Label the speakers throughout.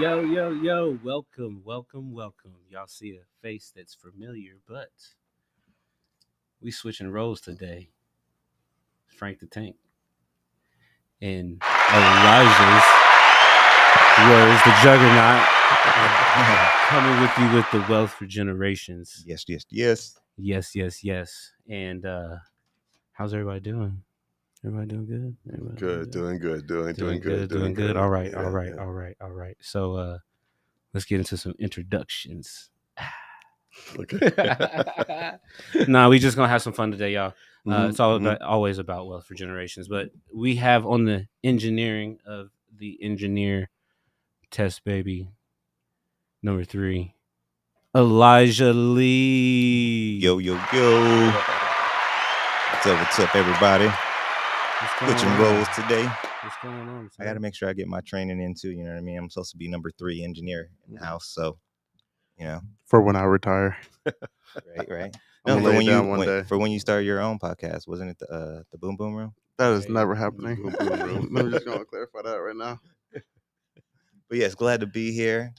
Speaker 1: Yo, welcome. Y'all see a face that's familiar, but we switching roles today. Frank the Tank and Elijah's words, the juggernaut, coming with you with the wealth for generations.
Speaker 2: Yes.
Speaker 1: Yes. And how's everybody doing? Everybody doing good?
Speaker 3: Doing good.
Speaker 1: Doing good. All right. So let's get into some introductions.
Speaker 3: Okay.
Speaker 1: Nah, we just gonna have some fun today, y'all. It's all
Speaker 3: Mhm.
Speaker 1: always about wealth for generations. But we have on the engineering of the engineer test baby number 3, Elijah Lee.
Speaker 2: Yo. What's up, everybody? Switching roles today.
Speaker 1: What's going on?
Speaker 2: I got to make sure I get my training in too. You know what I mean? I'm supposed to be number 3 engineer in the house, so
Speaker 3: For when I retire.
Speaker 2: right.
Speaker 3: I'm
Speaker 2: No,
Speaker 3: gonna lay it down one day.
Speaker 2: for when you start your own podcast, wasn't it the Boom Boom Room?
Speaker 3: That is
Speaker 1: Right.
Speaker 3: never happening.
Speaker 1: Boom, boom, room.
Speaker 3: I'm just gonna clarify that right now.
Speaker 2: But yes, glad to be here.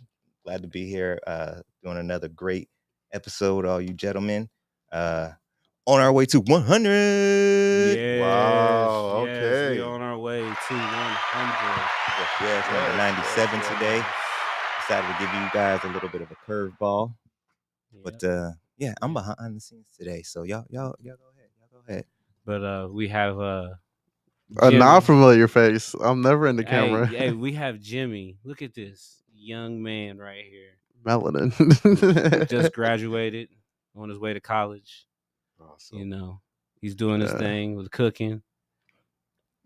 Speaker 2: Doing another great episode, all you gentlemen. On our way to 100.
Speaker 1: Yes,
Speaker 3: Wow,
Speaker 1: yes,
Speaker 3: okay.
Speaker 1: we on our way to 100.
Speaker 2: Yes, number 97 today. Decided to give you guys a little bit of a curveball. But I'm behind the scenes today. So y'all go ahead.
Speaker 1: But we have
Speaker 3: A
Speaker 1: Jimmy.
Speaker 3: non-familiar face. I'm never in the camera.
Speaker 1: Hey, we have Jimmy. Look at this young man right here.
Speaker 3: Melanin.
Speaker 1: Just graduated, on his way to college.
Speaker 3: Awesome.
Speaker 1: You know, he's doing his
Speaker 3: Yeah.
Speaker 1: thing with cooking.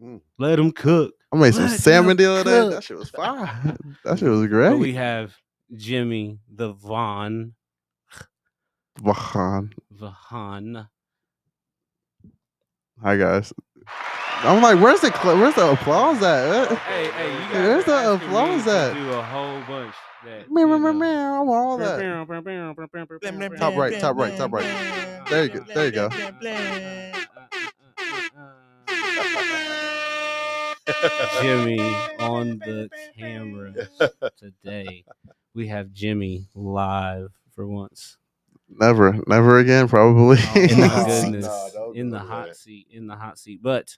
Speaker 3: Mm.
Speaker 1: Let him cook.
Speaker 3: I made some
Speaker 1: Let
Speaker 3: salmon
Speaker 1: him
Speaker 3: the other day.
Speaker 1: cook.
Speaker 3: That shit was fire. That shit was great.
Speaker 1: But we have Jimmy the Vahan.
Speaker 3: Hi guys. I'm like, where's the applause at?
Speaker 1: Hey, you guys
Speaker 3: Where's
Speaker 1: are
Speaker 3: the
Speaker 1: asking
Speaker 3: applause
Speaker 1: me
Speaker 3: at?
Speaker 1: to do a whole bunch. That,
Speaker 3: Meow,
Speaker 1: you
Speaker 3: meow, meow,
Speaker 1: know.
Speaker 3: meow. I want all that. Top right. There you go.
Speaker 1: Jimmy on the camera today. We have Jimmy live for once.
Speaker 3: Never again, probably.
Speaker 1: Oh
Speaker 2: In the
Speaker 1: my
Speaker 2: hot
Speaker 1: goodness.
Speaker 2: seat.
Speaker 1: In the hot seat. But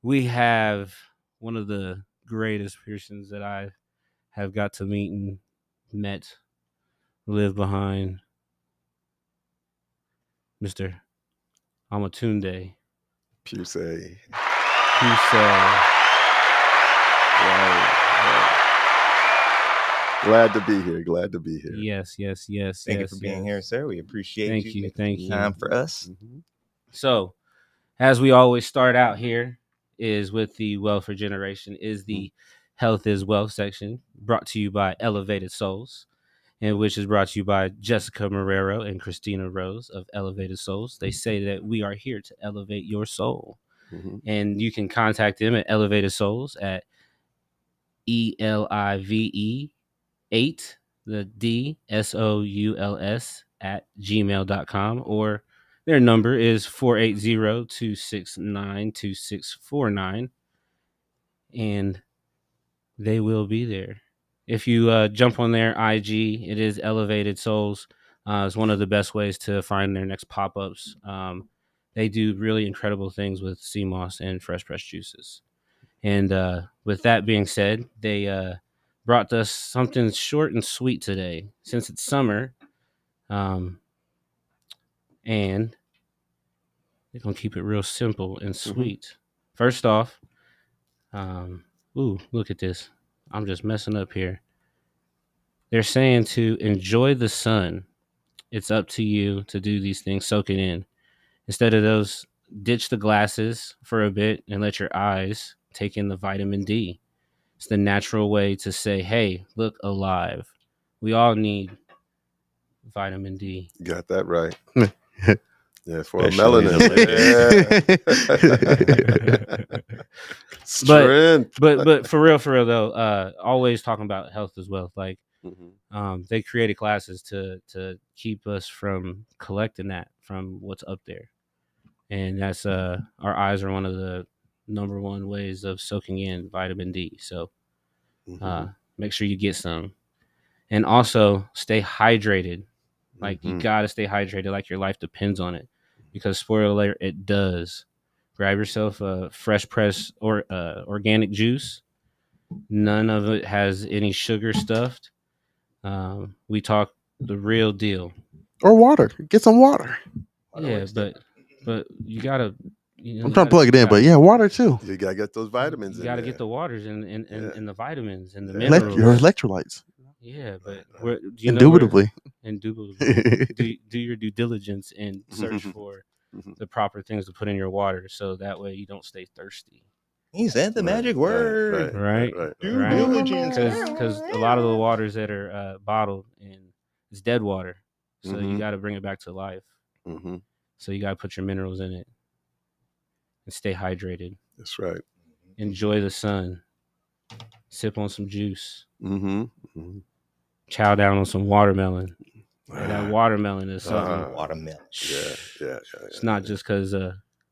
Speaker 1: we have one of the greatest persons that I have got to meet and met, live behind, Mr. Amatunde
Speaker 3: Pusey.
Speaker 1: Pusey.
Speaker 3: Glad to be here.
Speaker 1: Yes.
Speaker 2: Thank you for being here, sir. We appreciate
Speaker 1: Thank
Speaker 2: you.
Speaker 1: you.
Speaker 2: Making
Speaker 1: Thank you.
Speaker 2: time for us.
Speaker 3: Mm-hmm.
Speaker 1: So, as we always start out here, is with the Wealth for Generation, is the Health is Wealth section, brought to you by Elevated Souls, and which is brought to you by Jessica Marrero and Christina Rose of Elevated Souls. They say that we are here to elevate your soul.
Speaker 3: Mm-hmm.
Speaker 1: And you can contact them at Elevated Souls at ELIVE 8, the DSOULS at gmail.com, or their number is 480-269-2649, and they will be there. If you jump on their IG, it is Elevated Souls. It's one of the best ways to find their next pop-ups. They do really incredible things with sea moss and fresh pressed juices. And with that being said, they brought us something short and sweet today, since it's summer. And they're going to keep it real simple and sweet. First off, look at this. I'm just messing up here. They're saying to enjoy the sun. It's up to you to do these things, soak it in. Instead of those, ditch the glasses for a bit and let your eyes take in the vitamin D. It's the natural way to say, hey, look alive. We all need vitamin D.
Speaker 3: You got that right. Yeah, for
Speaker 2: Especially
Speaker 3: melanin. Strength.
Speaker 1: But for real though, always talking about health as well. Like they created classes to keep us from collecting that from what's up there. And that's our eyes are one of the number one ways of soaking in vitamin D. So make sure you get some. And also stay hydrated. Like you
Speaker 4: Mhm.
Speaker 1: gotta stay hydrated, like your life depends on it. Because spoiler alert, it does. Grab yourself a fresh press or organic juice. None of it has any sugar stuffed. We talk the real deal.
Speaker 3: Or water. Get some water.
Speaker 1: Yeah, but you gotta,
Speaker 3: I'm trying to plug it in, but yeah, water too.
Speaker 4: You gotta get those vitamins
Speaker 1: you
Speaker 4: in
Speaker 1: gotta
Speaker 4: there.
Speaker 1: get the waters and
Speaker 4: Yeah.
Speaker 1: the vitamins and the
Speaker 4: Yeah.
Speaker 1: minerals.
Speaker 3: Your electrolytes.
Speaker 1: Yeah, but
Speaker 4: Right.
Speaker 3: Indubitably.
Speaker 1: Indubitably. do your due diligence and search
Speaker 4: Mhm.
Speaker 1: for
Speaker 4: Mhm.
Speaker 1: the proper things to put in your water, so that way you don't stay thirsty.
Speaker 2: He said the
Speaker 4: Right,
Speaker 2: magic
Speaker 4: right,
Speaker 2: word.
Speaker 1: Right,
Speaker 4: right.
Speaker 2: Due
Speaker 1: right.
Speaker 2: diligence.
Speaker 1: Because a lot of the waters that are bottled and it's dead water, so you
Speaker 4: Mhm.
Speaker 1: got to bring it back to life.
Speaker 4: Mm-hmm.
Speaker 1: So you got to put your minerals in it and stay hydrated.
Speaker 4: That's right.
Speaker 1: Enjoy the sun. Sip on some juice.
Speaker 4: Mm-hmm. Mm-hmm.
Speaker 1: Chow down on some watermelon. That watermelon is something.
Speaker 2: Watermelon.
Speaker 4: Yeah.
Speaker 1: It's not just because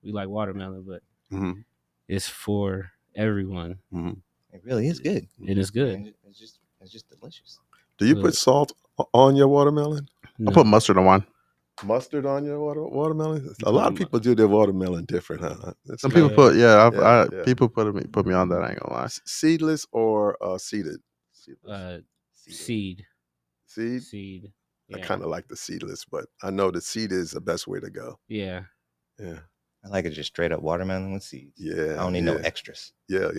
Speaker 1: we like watermelon, but
Speaker 4: Mm-hmm.
Speaker 1: it's for everyone.
Speaker 4: Mm-hmm.
Speaker 2: It really is good.
Speaker 1: It is good.
Speaker 2: And it's just delicious.
Speaker 4: Do you put salt on your watermelon?
Speaker 3: I put mustard on mine.
Speaker 4: Mustard on your watermelon? A lot of people do their watermelon different, huh? That's
Speaker 3: Some
Speaker 4: kind
Speaker 3: people
Speaker 4: of-
Speaker 3: put,
Speaker 4: yeah.
Speaker 3: people put me on that. I ain't gonna lie.
Speaker 4: Seedless or seeded? Seedless.
Speaker 1: Seed.
Speaker 4: Seed?
Speaker 1: Yeah.
Speaker 4: I kind of like the seedless, but I know the seed is the best way to go.
Speaker 1: Yeah.
Speaker 4: Yeah.
Speaker 2: I like it just straight up watermelon with seeds.
Speaker 4: Yeah.
Speaker 2: I don't need no extras.
Speaker 4: Yeah.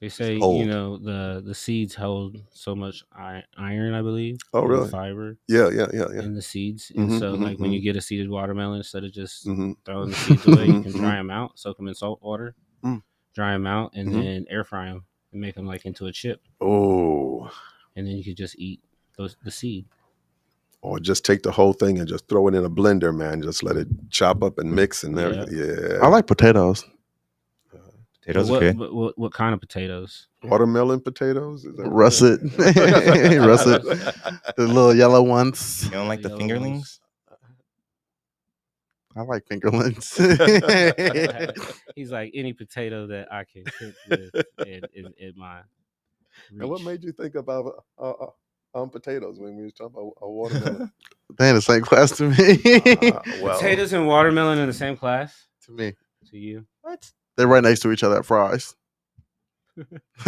Speaker 1: They say
Speaker 2: Hold.
Speaker 1: the seeds hold so much iron, I believe.
Speaker 4: Oh, really?
Speaker 1: Fiber.
Speaker 4: Yeah.
Speaker 1: In the seeds, and
Speaker 4: Mhm,
Speaker 1: so like when
Speaker 4: mhm.
Speaker 1: you get a seeded watermelon, instead of just
Speaker 4: Mhm.
Speaker 1: throwing the seeds away, you can
Speaker 4: Mhm,
Speaker 1: dry them out, soak them in salt water, dry them out, and
Speaker 4: Mhm.
Speaker 1: then air fry them and make them like into a chip,
Speaker 4: Oh.
Speaker 1: and then you could just eat the seed.
Speaker 4: Or just take the whole thing and just throw it in a blender, man. Just let it chop up and mix and everything. Yeah.
Speaker 3: I like potatoes.
Speaker 2: Potatoes
Speaker 1: But
Speaker 2: are good.
Speaker 1: what kind of potatoes?
Speaker 4: Watermelon potatoes? Is that
Speaker 3: Russet. Russet. The little yellow ones.
Speaker 2: You don't like the
Speaker 1: Yellow
Speaker 2: fingerlings?
Speaker 3: I like fingerlings.
Speaker 1: He's like any potato that I can cook with and in my reach.
Speaker 4: And what made you think about potatoes when we was talking about a watermelon?
Speaker 3: They in the same class to me.
Speaker 4: Well,
Speaker 1: Potatoes and watermelon in the same class?
Speaker 3: To me.
Speaker 1: To you?
Speaker 2: What?
Speaker 3: They're right next to each other at Fry's.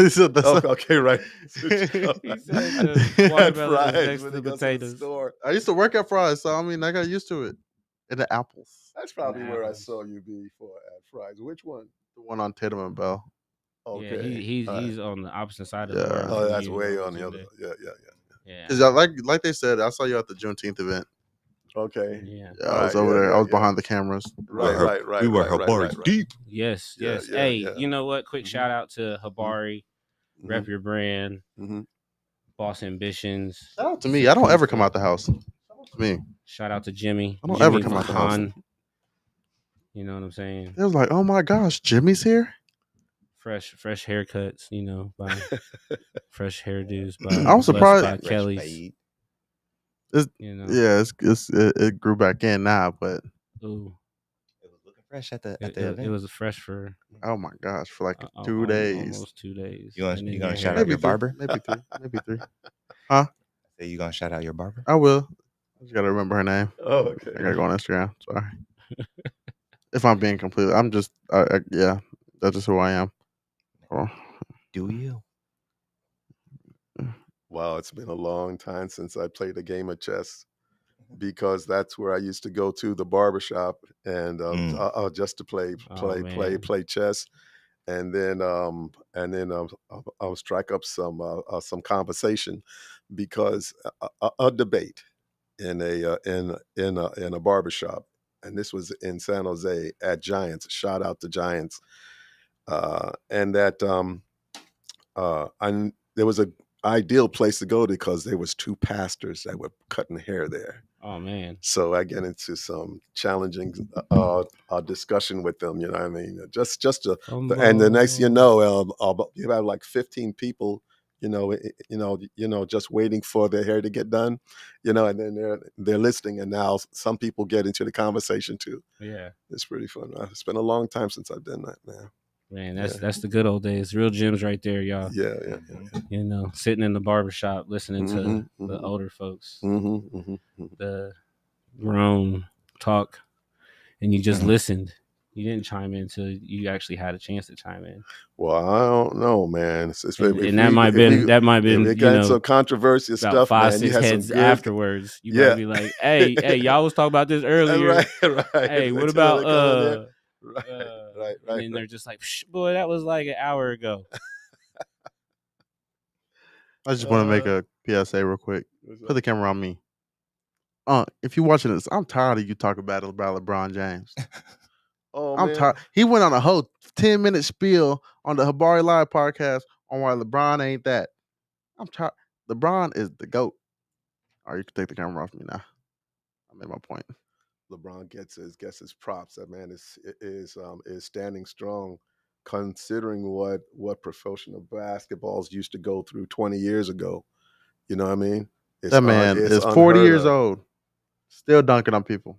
Speaker 3: So that's
Speaker 4: okay, right.
Speaker 1: He said the watermelon is next to the potatoes.
Speaker 3: I used to work at Fry's, so I mean I got used to it. And the apples.
Speaker 4: That's probably
Speaker 1: And
Speaker 4: where I
Speaker 1: apples.
Speaker 4: saw you before at Fry's. Which one?
Speaker 3: The one on Tatum and Bell.
Speaker 4: Okay.
Speaker 1: Yeah, he's on the opposite side of the
Speaker 3: Yeah.
Speaker 1: world.
Speaker 4: Oh,
Speaker 1: from
Speaker 4: that's
Speaker 1: you,
Speaker 4: way
Speaker 1: Uncle
Speaker 4: on the other.
Speaker 1: Tunde.
Speaker 4: Yeah.
Speaker 1: Yeah.
Speaker 3: Cause like they said, I saw you at the Juneteenth event.
Speaker 4: Okay.
Speaker 1: Yeah.
Speaker 3: Yeah, I was over there. I was behind the cameras.
Speaker 4: Right.
Speaker 2: We were
Speaker 4: right,
Speaker 2: Habari
Speaker 4: right.
Speaker 2: deep.
Speaker 1: Yes.
Speaker 4: Yeah,
Speaker 1: Yes.
Speaker 4: yeah,
Speaker 1: Hey,
Speaker 4: yeah.
Speaker 1: you know what? Quick
Speaker 4: Mhm.
Speaker 1: shout out to Habari, Rep Your Brand,
Speaker 4: Mhm.
Speaker 1: Boss Ambitions.
Speaker 3: Shout out to me. I don't ever come out the house. Shout out to me.
Speaker 1: Shout out to Jimmy.
Speaker 3: I don't
Speaker 1: Jimmy
Speaker 3: ever come out the house.
Speaker 1: Vahan. You know what I'm saying?
Speaker 3: It was like, oh my gosh, Jimmy's here.
Speaker 1: Fresh haircuts. By fresh hairdos. By
Speaker 3: I was
Speaker 1: Blessed
Speaker 3: surprised-
Speaker 1: by
Speaker 2: Fresh
Speaker 1: Kelly's.
Speaker 2: fade.
Speaker 3: Yeah, it grew back in now, but
Speaker 1: Ooh,
Speaker 2: It was looking fresh at the
Speaker 1: it
Speaker 2: event.
Speaker 1: was fresh for
Speaker 3: oh my gosh, for like 2 days.
Speaker 1: almost 2 days.
Speaker 2: You gonna-
Speaker 1: And then
Speaker 2: you gonna
Speaker 1: your
Speaker 2: shout
Speaker 1: hair-
Speaker 2: out your barber?
Speaker 3: Maybe three.
Speaker 2: Say you gonna shout out your barber?
Speaker 3: I will. I just gotta remember her name.
Speaker 4: Oh, okay.
Speaker 3: I gotta go on Instagram. Sorry. If I'm being completely, I'm just, yeah, that's just who I am. Oh.
Speaker 2: Do you?
Speaker 4: Wow, it's been a long time since I played a game of chess because that's where I used to go to the barbershop and just to play chess, and then I'll strike up some conversation because a debate in a barbershop, and this was in San Jose at Giants. Shout out to Giants, and that there was a ideal place to go because there was two pastors that were cutting hair there.
Speaker 1: Oh man!
Speaker 4: So I get into some challenging discussion with them. You know what I mean? Just to, and the next you have like 15 people. Just waiting for their hair to get done. And then they're listening, and now some people get into the conversation too.
Speaker 1: Yeah,
Speaker 4: it's pretty fun. It's been a long time since I've done that now.
Speaker 1: Man, that's the good old days. Real gems right there, y'all.
Speaker 4: Yeah.
Speaker 1: You know, sitting in the barbershop listening to the older folks, the grown talk, and you just listened. You didn't chime in until you actually had a chance to chime in.
Speaker 4: Well, I don't know, man.
Speaker 1: And that might have been
Speaker 4: if it got some controversial
Speaker 1: about
Speaker 4: stuff,
Speaker 1: 5-6
Speaker 4: man. You had
Speaker 1: heads
Speaker 4: some good
Speaker 1: afterwards. You might be like, hey, y'all was talking about this earlier.
Speaker 4: right.
Speaker 1: Hey, what
Speaker 4: Until
Speaker 1: about
Speaker 4: they come in there. Right.
Speaker 1: And then they're just like, boy, that was like an hour ago.
Speaker 3: I just want to make a PSA real quick. Put the camera on me. If you're watching this, I'm tired of you talking about LeBron James. I'm tired. He went on a whole 10-minute spiel on the Habari Live podcast on why LeBron ain't that. I'm tired. LeBron is the GOAT. All right, you can take the camera off me now. I made my point.
Speaker 4: LeBron gets his props. That man is standing strong, considering what professional basketballs used to go through 20 years ago. You know what I mean?
Speaker 3: That man is 40 years old, still dunking on people.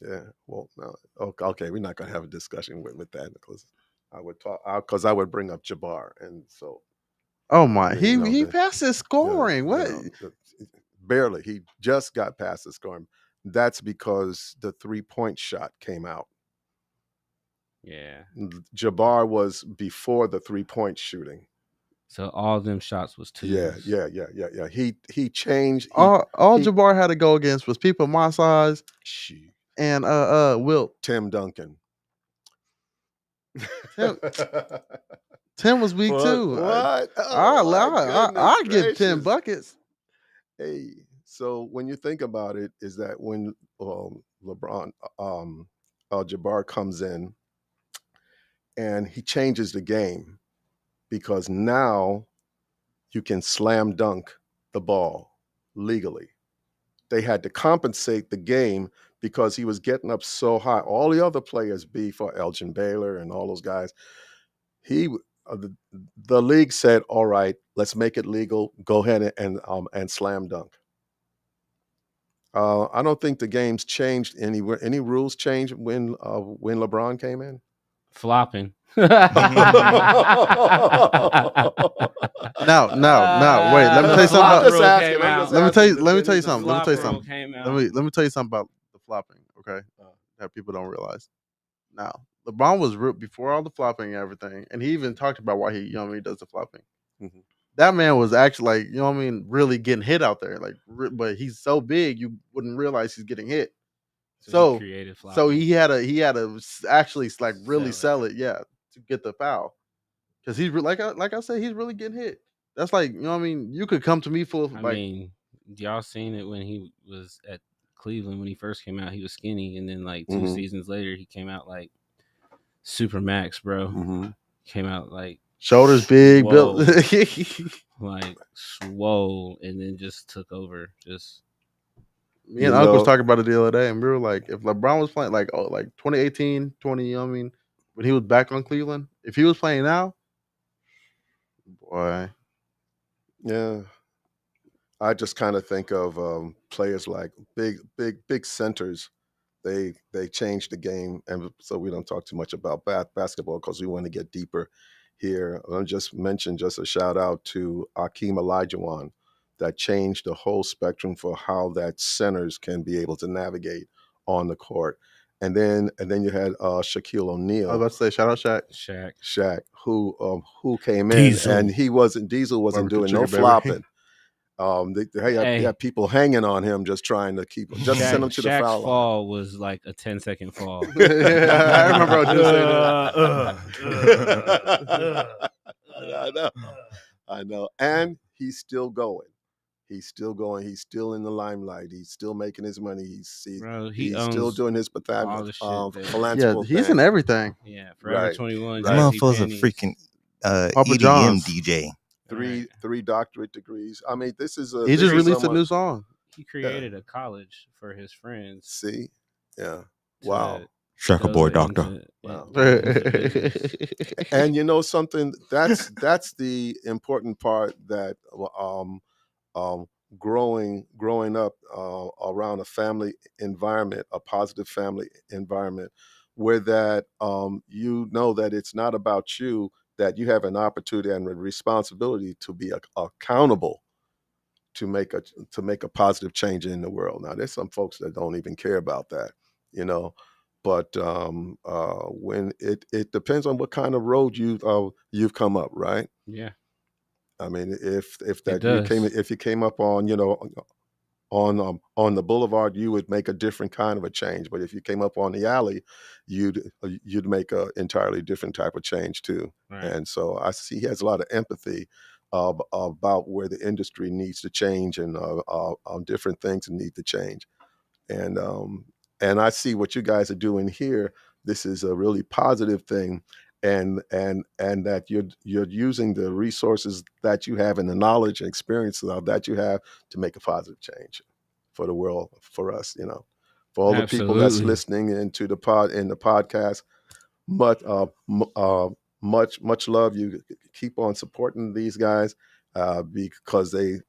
Speaker 4: Yeah. Well, no. Okay. We're not gonna have a discussion with that because I would bring up Jabbar, and so.
Speaker 3: Oh my! He passed his scoring. What?
Speaker 4: Barely. He just got past the scoring. That's because the 3-point shot came out.
Speaker 1: Yeah.
Speaker 4: Jabbar was before the 3-point shooting.
Speaker 1: So all them shots was twos.
Speaker 4: Yeah. He changed.
Speaker 3: All Jabbar had to go against was people my size and Wilt.
Speaker 4: Tim Duncan.
Speaker 3: Tim was weak too.
Speaker 4: What?
Speaker 3: I give 10 buckets.
Speaker 4: Hey, so when you think about it, is that when LeBron Jabbar comes in and he changes the game because now you can slam dunk the ball legally. They had to compensate the game because he was getting up so high. All the other players, for Elgin Baylor and all those guys, the league said, "All right, let's make it legal. Go ahead and slam dunk." I don't think the games changed anywhere. Any rules changed when LeBron came in?
Speaker 1: Flopping.
Speaker 3: No. Wait. Let me tell you something about. Let me tell you something. Let me tell you something about the flopping. Okay, that people don't realize. Now, LeBron was before all the flopping and everything, and he even talked about why he does the flopping. Mm-hmm. That man was actually really getting hit out there. But he's so big, you wouldn't realize he's getting hit. So he had to actually really sell it, to get the foul, because he's like I said, he's really getting hit. That's you could come to me full.
Speaker 1: I mean, y'all seen it when he was at Cleveland when he first came out. He was skinny, and then 2 seasons later, he came out like super max, bro.
Speaker 4: Mm-hmm.
Speaker 1: Came out like
Speaker 3: shoulders big, built
Speaker 1: like swole, and then just took over.
Speaker 3: Me and Uncle was talking about it the other day, and we were like, if LeBron was playing like 2018, when he was back on Cleveland, if he was playing now, boy.
Speaker 4: Yeah. I just kind of think of players like big centers. They changed the game, and so we don't talk too much about basketball because we want to get deeper here. I'll just mention a shout out to Akeem Olajuwon that changed the whole spectrum for how that centers can be able to navigate on the court. And then you had Shaquille O'Neal.
Speaker 3: I was about to say, shout out
Speaker 4: Shaq, who came in and Diesel wasn't doing no flopping. They had people hanging on him, just trying to keep him, just send him to the foul line.
Speaker 1: Shaq's fall was like a 10-second fall.
Speaker 3: I remember
Speaker 4: I know. And he's still going. He's still going. He's still in the limelight. He's still making his money. He's still doing his philanthropy.
Speaker 3: He's in everything.
Speaker 1: Yeah, Forever 21.
Speaker 2: That motherfucker's a freaking EDM DJ.
Speaker 4: Three doctorate degrees. I mean, this is
Speaker 3: he just released a new song.
Speaker 1: He created a college for his friends.
Speaker 4: See, yeah, wow.
Speaker 2: Shaker boy doctor.
Speaker 4: Wow. And you know something? That's the important part that growing up around a family environment, a positive family environment, where that you know that it's not about you, that you have an opportunity and a responsibility to be accountable to make a positive change in the world. Now, there's some folks that don't even care about that, you know, but when it depends on what kind of road you've come up, right?
Speaker 1: Yeah.
Speaker 4: I mean, if you came up on, you know, on the boulevard, you would make a different kind of a change. But if you came up on the alley, you'd make a entirely different type of change too.
Speaker 1: Right.
Speaker 4: And so I see he has a lot of empathy about where the industry needs to change and on different things that need to change. And I see what you guys are doing here. This is a really positive thing. And that you're using the resources that you have and the knowledge and experience that you have to make a positive change for the world, for us, you know, for all the people that's listening into the podcast. Much love. You keep on supporting these guys because they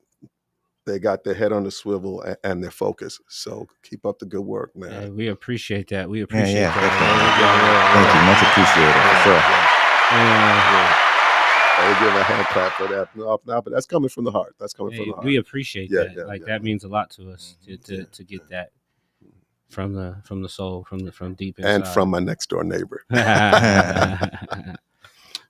Speaker 4: got their head on the swivel and they're focused. So keep up the good work, man.
Speaker 1: Yeah, we appreciate that. We appreciate that.
Speaker 2: Thank you. Much appreciated.
Speaker 4: I would give a hand clap for that now, but that's coming from the heart. That's coming from the heart.
Speaker 1: We appreciate that. That means a lot to us to get that from the soul, from deep inside.
Speaker 4: And from my next door neighbor.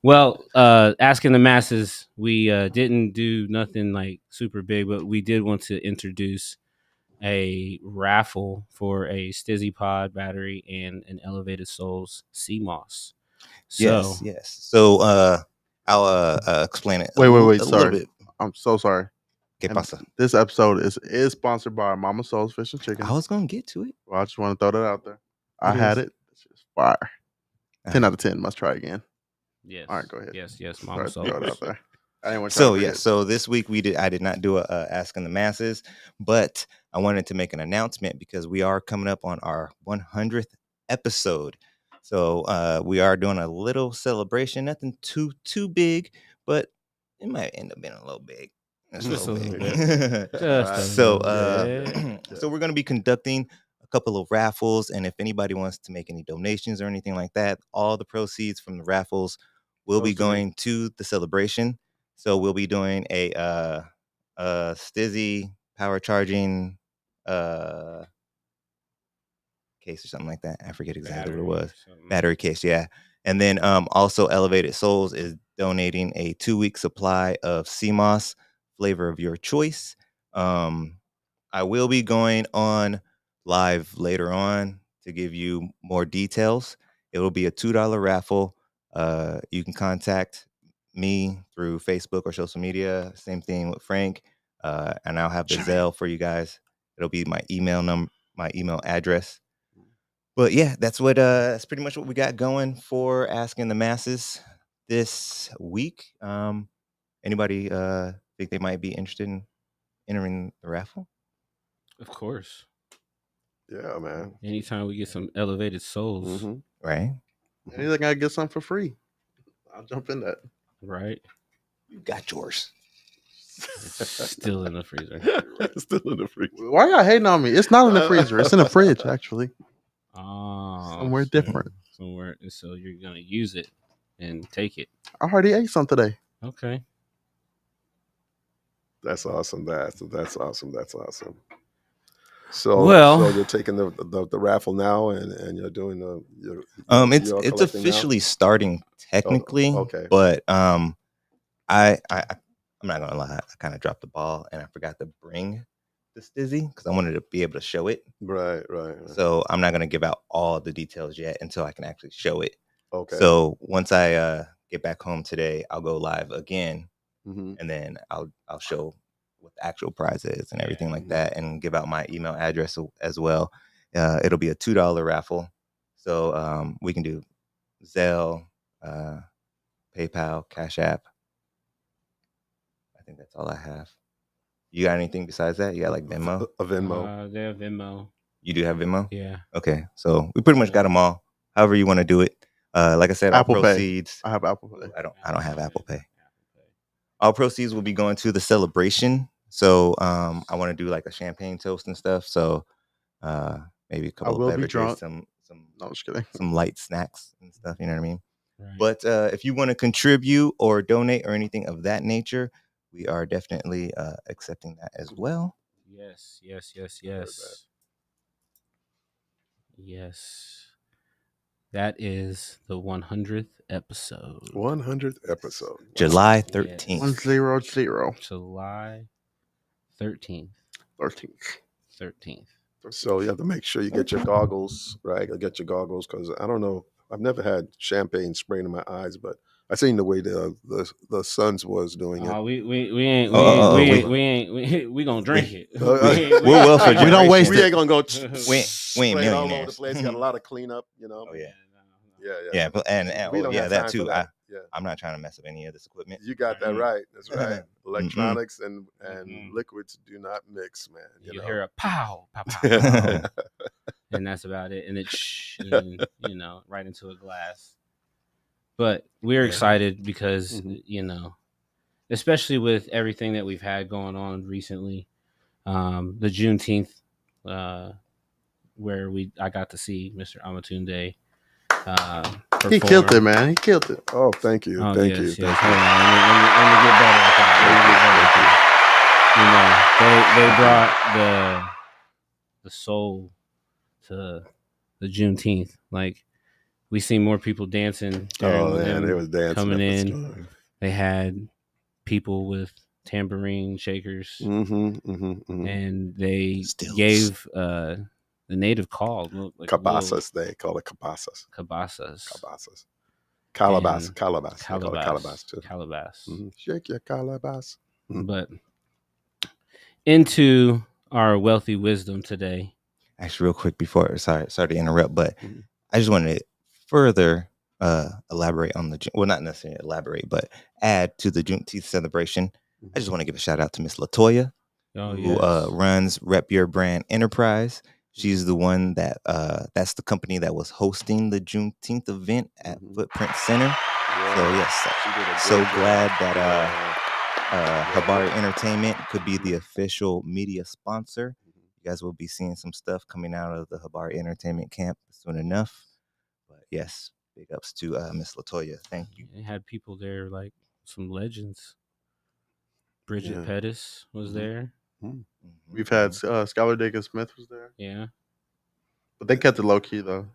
Speaker 1: Well, asking the masses, we didn't do nothing like super big, but we did want to introduce a raffle for a Stizzy Pod battery and an Elevated Souls CMOS. So,
Speaker 2: yes. So I'll explain it.
Speaker 3: Wait. Sorry. I'm so sorry.
Speaker 2: ¿Qué pasa?
Speaker 3: This episode is sponsored by Mama Soul's Fish and Chicken.
Speaker 2: I was going to get to it.
Speaker 3: Well, I just want to throw that out there. I had it. It's just fire. 10 out of 10. Must try again.
Speaker 1: Yes.
Speaker 3: All right, go ahead.
Speaker 1: Yes, Mama Soul.
Speaker 3: Throw it out there.
Speaker 2: So this week I did not do a Asking the Masses, but I wanted to make an announcement because we are coming up on our 100th episode. So we are doing a little celebration, nothing too big, but it might end up being a little big.
Speaker 1: Just a little bit.
Speaker 2: So we're going to be conducting a couple of raffles, and if anybody wants to make any donations or anything like that, all the proceeds from the raffles will be going to the celebration. So we'll be doing a Stizzy power charging case or something like that. I forget exactly what it was. Battery case, yeah. And then also Elevated Souls is donating a 2-week supply of CMOS flavor of your choice. I will be going on live later on to give you more details. It will be a $2 raffle. You can contact me through Facebook or social media. Same thing with Frank. And I'll have the Zelle for you guys. It'll be my email address. But yeah, that's pretty much what we got going for Asking the Masses this week. Anybody think they might be interested in entering the raffle?
Speaker 1: Of course.
Speaker 4: Yeah, man.
Speaker 1: Anytime we get some Elevated Souls.
Speaker 2: Mm-hmm. Right.
Speaker 3: Anything I get something for free, I'll jump in that.
Speaker 1: Right.
Speaker 2: You got yours.
Speaker 1: It's still in the freezer.
Speaker 4: Still in the freezer.
Speaker 3: Why y'all hating on me? It's not in the freezer. It's in the fridge, actually.
Speaker 1: Oh,
Speaker 3: somewhere different.
Speaker 1: Somewhere. So you're gonna use it and take it.
Speaker 3: I already ate some today.
Speaker 1: Okay.
Speaker 4: That's awesome. That's awesome. That's awesome. So you're taking the raffle now, and you're doing
Speaker 2: it's officially starting technically.
Speaker 4: Okay.
Speaker 2: But I'm not gonna lie, I kind of dropped the ball and I forgot to bring the Stizzy because I wanted to be able to show it.
Speaker 4: Right.
Speaker 2: So I'm not gonna give out all the details yet until I can actually show it.
Speaker 4: Okay.
Speaker 2: So once I get back home today, I'll go live again, and then I'll show what the actual prize is and everything like that, and give out my email address as well. It'll be a $2 raffle, so we can do Zelle, PayPal, Cash App. I think that's all I have. You got anything besides that? You got like Venmo?
Speaker 4: A Venmo.
Speaker 1: They have Venmo.
Speaker 2: You do have Venmo?
Speaker 1: Yeah.
Speaker 2: Okay, so we pretty much got them all. However you want to do it. Like I said,
Speaker 3: Apple
Speaker 2: all proceeds.
Speaker 3: Pay. I have Apple Pay.
Speaker 2: I don't have Apple Pay. All proceeds will be going to the celebration. So I want to do like a champagne toast and stuff. So maybe a couple of beverages, some
Speaker 3: No, I'm just kidding.
Speaker 2: Some light snacks and stuff. You know what I mean?
Speaker 1: Right.
Speaker 2: But if you want to contribute or donate or anything of that nature, we are definitely accepting that as well.
Speaker 1: Yes. That is the 100th episode.
Speaker 4: 100th episode. Wow.
Speaker 2: July 13th.
Speaker 1: Yes.
Speaker 3: 100.
Speaker 1: July 13th. 13th.
Speaker 4: So you have to make sure you get your goggles, right? Get your goggles, because I don't know. I've never had champagne sprayed in my eyes, but I seen the way the Suns was doing it.
Speaker 1: Oh, we ain't we gonna drink it.
Speaker 2: We're well for
Speaker 3: We don't waste
Speaker 4: We
Speaker 3: it.
Speaker 4: ain't gonna go
Speaker 2: We ain't
Speaker 4: spray it all over the
Speaker 2: millionaires.
Speaker 4: place. You got a lot of cleanup,
Speaker 2: Oh yeah.
Speaker 4: Yeah.
Speaker 2: But and
Speaker 4: We don't have
Speaker 2: that
Speaker 4: time
Speaker 2: too.
Speaker 4: for that.
Speaker 2: I'm not trying to mess up any of this equipment.
Speaker 4: You got that right. That's right. Electronics and
Speaker 1: Mm-mm.
Speaker 4: liquids do not mix, man.
Speaker 1: You
Speaker 4: know?
Speaker 1: hear a pow, pow, pow, pow. And that's about it. And and, right into a glass. But we're excited because, especially with everything that we've had going on recently, the Juneteenth, where I got to see Mr. Amatunde.
Speaker 3: He killed it, man. He killed it.
Speaker 4: Oh, thank you.
Speaker 1: Oh,
Speaker 4: thank
Speaker 1: yes,
Speaker 4: you.
Speaker 1: yes. Hold on. Let me get better at that. They brought the soul to the Juneteenth. Like, we seen more people dancing.
Speaker 4: Oh man, they was dancing
Speaker 1: coming
Speaker 4: up the
Speaker 1: in.
Speaker 4: storm.
Speaker 1: They had people with tambourine shakers, and they gave the native call, like
Speaker 4: cabasas. They call it cabasas. Calabash too.
Speaker 1: Calabash.
Speaker 4: Shake your calabash.
Speaker 1: But into our wealthy wisdom today.
Speaker 2: Actually, real quick before, sorry to interrupt, but I just wanted to further elaborate on well, not necessarily elaborate, but add to the Juneteenth celebration. I just want to give a shout out to Miss Latoya, who runs Rep Your Brand Enterprise. She's the one that's the company that was hosting the Juneteenth event at Footprint Center. Yeah. So yes, so glad that Habari Entertainment could be the official media sponsor. You guys will be seeing some stuff coming out of the Habari Entertainment camp soon enough. But yes, big ups to Miss Latoya. Thank you.
Speaker 1: They had people there, like some legends. Bridget Pettis was there.
Speaker 3: We've had Skylar Diggins Smith was there.
Speaker 1: Yeah.
Speaker 3: But they kept it low key though.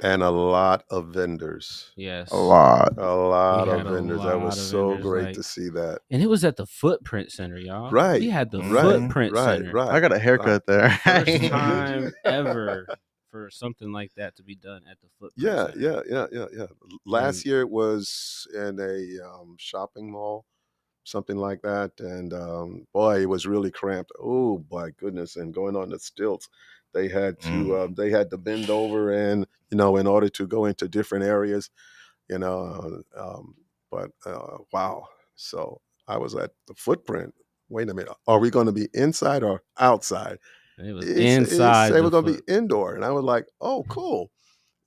Speaker 4: And a lot of vendors.
Speaker 1: Yes.
Speaker 3: A lot
Speaker 4: of vendors. That was so great to see that.
Speaker 1: And it was at the Footprint Center, y'all.
Speaker 4: Right.
Speaker 1: We had the Footprint Center.
Speaker 4: Right.
Speaker 3: I got a haircut there.
Speaker 1: First time ever for something like that to be done at the Footprint Center.
Speaker 4: Yeah. Last year it was in a shopping mall, something like that. And boy, it was really cramped. Oh my goodness. And going on the stilts. They had to bend over and, in order to go into different areas, but wow. So I was at the Footprint. Wait a minute. Are we going to be inside or outside?
Speaker 1: It was inside.
Speaker 4: They were going to be indoor. And I was like, oh, cool.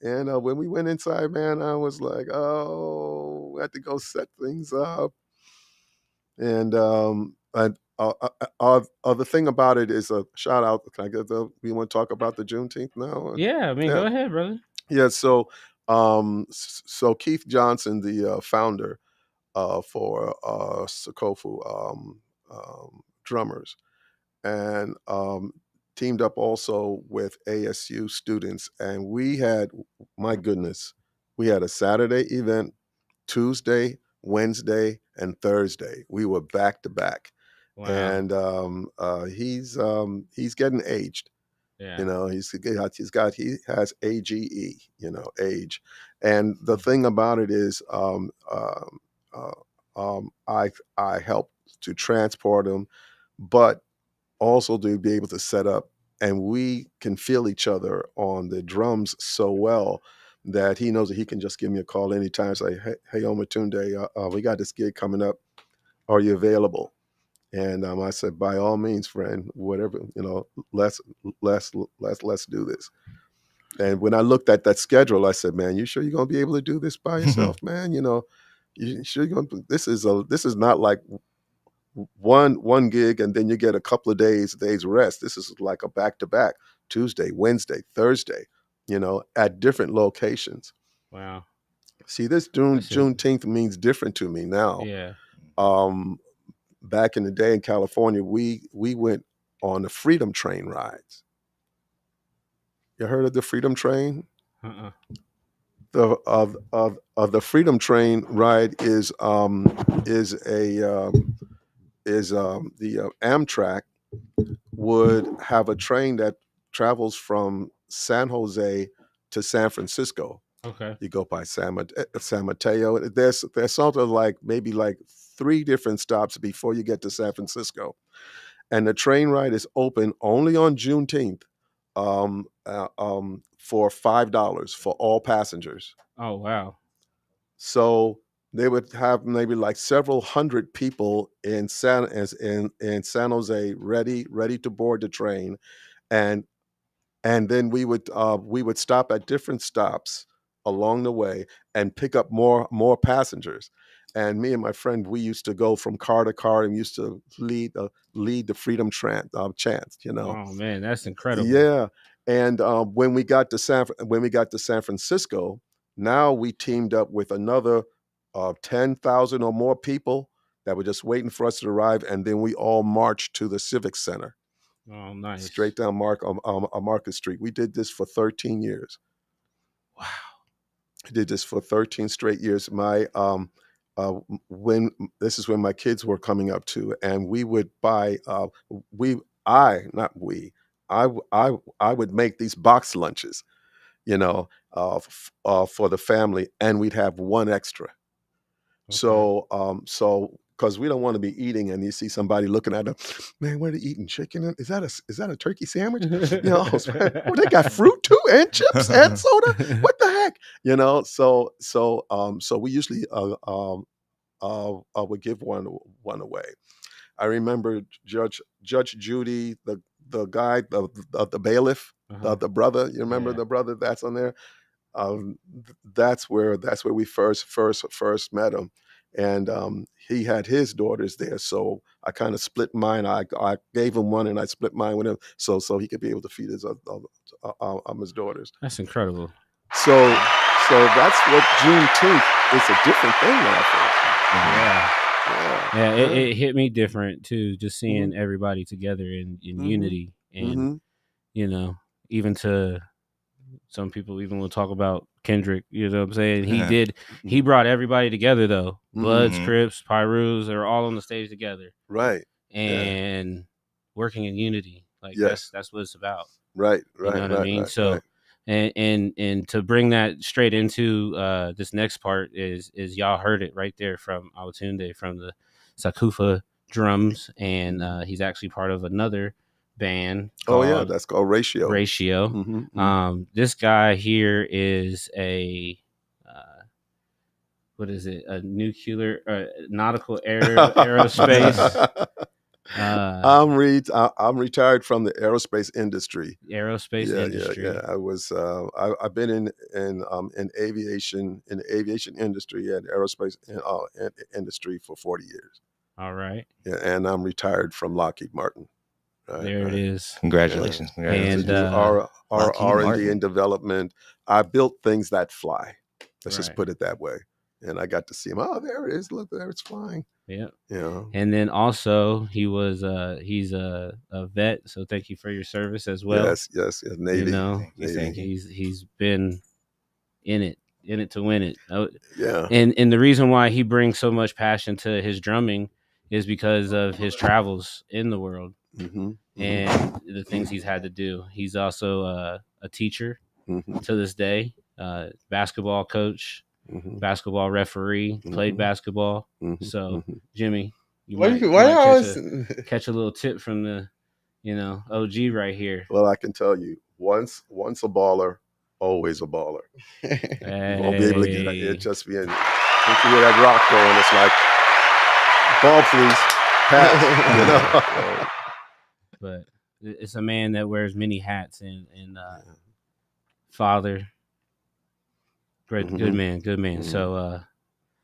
Speaker 4: And when we went inside, man, I was like, oh, we had to go set things up. And the thing about it is a shout out. Can I get we want to talk about the Juneteenth now?
Speaker 1: Yeah, I mean, go ahead, brother.
Speaker 4: Yeah, so Keith Johnson, the founder for Sankofa drummers, and teamed up also with ASU students, and we had, my goodness, we had a Saturday event, Tuesday, Wednesday, and Thursday. We were back to back. Wow. And he's getting aged. Yeah. He has AGE, age. And the thing about it is I help to transport him, but also to be able to set up, and we can feel each other on the drums so well that he knows that he can just give me a call anytime, say, hey Omatunde, we got this gig coming up. Are you available? And I said, by all means, friend, whatever, let's do this. And when I looked at that schedule, I said, man, you sure you're going to be able to do this by yourself, man? You sure you're going to, this is not like one gig and then you get a couple of days rest. This is like a back-to-back, Tuesday, Wednesday, Thursday, at different locations.
Speaker 1: Wow.
Speaker 4: See, this Juneteenth means different to me now.
Speaker 1: Yeah.
Speaker 4: Back in the day in California, we went on the Freedom Train rides. You heard of the Freedom Train?
Speaker 1: Uh-uh.
Speaker 4: The Freedom Train ride is the Amtrak would have a train that travels from San Jose to San Francisco.
Speaker 1: Okay.
Speaker 4: You go by San Mateo. There's sort of like maybe like 3 different stops before you get to San Francisco, and the train ride is open only on Juneteenth, for $5 for all passengers.
Speaker 1: Oh wow.
Speaker 4: So they would have maybe like several hundred people in San Jose ready to board the train, and then we would stop at different stops along the way and pick up more passengers. And me and my friend, we used to go from car to car and used to lead the Freedom chant.
Speaker 1: Oh man, that's incredible.
Speaker 4: Yeah. And when we got to San Francisco, now we teamed up with another 10,000 or more people that were just waiting for us to arrive, and then we all marched to the Civic Center.
Speaker 1: Oh, nice.
Speaker 4: Straight down Market Street. We did this for 13 years.
Speaker 1: Wow.
Speaker 4: I did this for 13 straight years. My when this is when my kids were coming up too, and we would buy I would make these box lunches, for the family, and we'd have one extra. Okay. So because we don't want to be eating and you see somebody looking at them, man, what are they eating? Chicken? Is that a turkey sandwich? They got fruit too, and chips and soda. What the heck? So we usually would give one away. I remember Judge Judy, the guy, the bailiff, the brother. You remember the brother that's on there? That's where we first met him, and he had his daughters there, so I kind of split mine. I gave him one, and I split mine with him, so he could be able to feed his daughters.
Speaker 1: That's incredible.
Speaker 4: So that's what Juneteenth is, a different thing now for us.
Speaker 1: Yeah. It hit me different too, just seeing everybody together in unity, and even to some people even will talk about Kendrick, you know what I'm saying? He brought everybody together though. Bloods, Crips, Pyrus, they're all on the stage together.
Speaker 4: Right.
Speaker 1: And working in unity. Like that's what it's about.
Speaker 4: Right.
Speaker 1: You know what I mean? So and to bring that straight into this next part is y'all heard it right there from Awatunde, from the Sankofa drums, and he's actually part of another band called,
Speaker 4: that's called Ratio.
Speaker 1: This guy here is a what is it, a nuclear nautical aerospace
Speaker 4: I'm retired from the aerospace industry.
Speaker 1: Industry.
Speaker 4: Yeah. I was I've been in aviation, in the aviation industry and aerospace industry for 40 years.
Speaker 1: All right.
Speaker 4: Yeah, and I'm retired from Lockheed Martin.
Speaker 1: It is.
Speaker 2: Congratulations.
Speaker 1: And
Speaker 4: R&D and development. I built things that fly. Let's just put it that way. And I got to see him. Oh, there it is. Look there, it's flying.
Speaker 1: Yeah.
Speaker 4: Yeah.
Speaker 1: And then also he's a vet, so thank you for your service as well.
Speaker 4: Yes. Navy.
Speaker 1: Navy. He's been in it to win it.
Speaker 4: Yeah.
Speaker 1: And the reason why he brings so much passion to his drumming is because of his travels in the world. And the things he's had to do. He's also a teacher to this day, basketball coach, basketball referee, played basketball. So Jimmy, you might catch a little tip from the OG right here.
Speaker 4: Well, I can tell you, once a baller, always a baller. You won't be able to get it. It just be in. If you hear that rock going, it's like, ball please, pass.
Speaker 1: But it's a man that wears many hats, and father, great, good man. So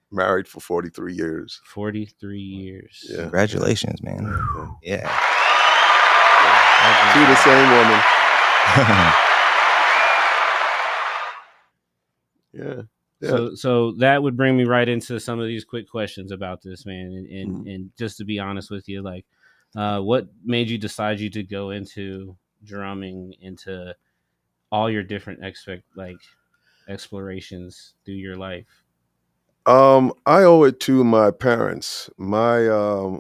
Speaker 2: married for 43 years.
Speaker 1: 43 years.
Speaker 2: Yeah. Congratulations, man. Yeah.
Speaker 4: To the same woman. Yeah.
Speaker 1: So that would bring me right into some of these quick questions about this, man. And just to be honest with you, like, what made you decide you to go into drumming, into all your different explorations through your life?
Speaker 4: I owe it to my parents, my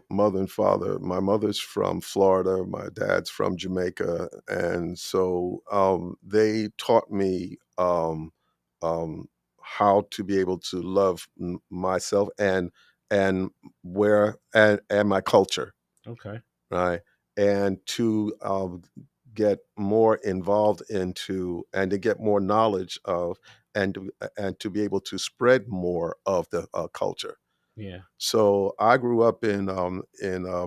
Speaker 4: mother and father. My mother's from Florida, my dad's from Jamaica, and so they taught me how to be able to love myself and and my culture,
Speaker 1: Okay.
Speaker 4: right? And to get more involved into and to get more knowledge of and to be able to spread more of the culture.
Speaker 1: Yeah.
Speaker 4: So I grew up in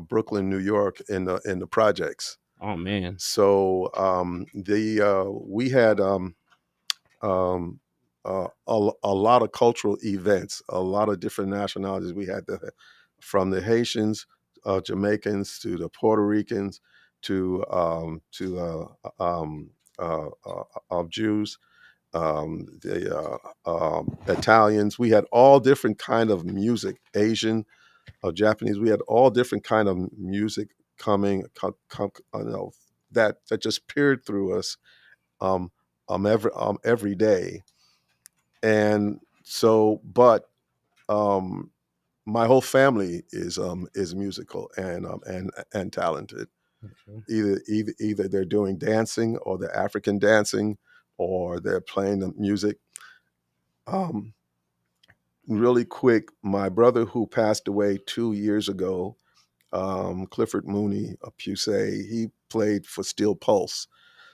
Speaker 4: Brooklyn, New York, in the projects.
Speaker 1: Oh man.
Speaker 4: So the we had a lot of cultural events, a lot of different nationalities. We had from the Haitians, Jamaicans to the Puerto Ricans to of Jews, the Italians. We had all different kind of music, Asian, Japanese. We had all different kind of music coming, that just peered through us every day. And so, but my whole family is musical and talented.
Speaker 1: Okay.
Speaker 4: Either they're doing dancing or they're African dancing or they're playing the music. Um, Really quick, my brother who passed away 2 years ago, Clifford Mooney of Pusey, he played for Steel Pulse.